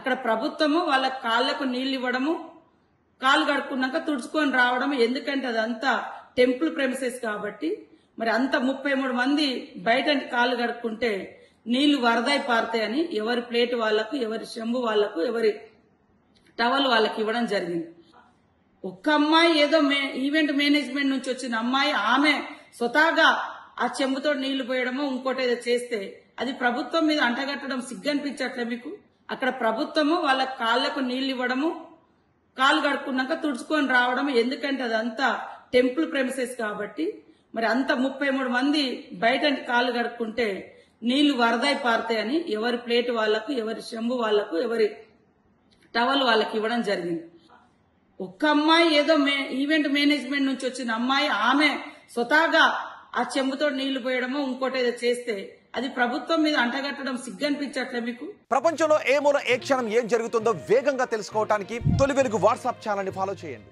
అక్కడ ప్రభుత్వము వాళ్ళ కాళ్లకు నీళ్లు ఇవ్వడము, కాళ్ళు కడుక్కున్నాక తుడుచుకొని రావడం. ఎందుకంటే అదంతా టెంపుల్ ప్రెమిసెస్ కాబట్టి మరి అంత 33 మంది బయట కాళ్ళు కడుక్కుంటే నీళ్లు వరదై పారుతాయని ఎవరి ప్లేట్ వాళ్లకు, ఎవరి చెంబు వాళ్లకు, ఎవరి టవల్ వాళ్ళకి ఇవ్వడం జరిగింది. ఒక్క అమ్మాయి ఏదో ఈవెంట్ మేనేజ్మెంట్ నుంచి వచ్చిన అమ్మాయి ఆమె స్వతహాగా ఆ చెంబుతో నీళ్లు పోయడమో ఇంకోటి ఏదో చేస్తే అది ప్రభుత్వం మీద అంటగట్టడం సిగ్గనిపించట్లే మీకు? అక్కడ ప్రభుత్వము వాళ్ళ కాళ్లకు నీళ్లు ఇవ్వడము, కాళ్ళు కడుక్కున్నాక తుడుచుకొని రావడం. ఎందుకంటే అదంతా టెంపుల్ ప్రెమిసెస్ కాబట్టి మరి అంత 33 మంది బయట కాళ్ళు కడుక్కుంటే నీళ్లు వరదై పారుతాయని ఎవరి ప్లేట్ వాళ్లకు, ఎవరి చెంబు వాళ్లకు, ఎవరి టవల్ వాళ్ళకి ఇవ్వడం జరిగింది. ఒక్క అమ్మాయి ఏదో ఈవెంట్ మేనేజ్మెంట్ నుంచి వచ్చిన అమ్మాయి ఆమె స్వతహాగా ఆ చెంబుతో నీళ్లు పోయడమో ఇంకోటి ఏదో చేస్తే అది ప్రభుత్వం మీద అంటగట్టడం సిగ్గనిపించట్లే మీకు? ప్రపంచంలో ఏ మూల ఏ క్షణం ఏం జరుగుతుందో వేగంగా తెలుసుకోవడానికి తొలి వెలుగు వాట్సాప్ ఛానల్ ని ఫాలో చేయండి.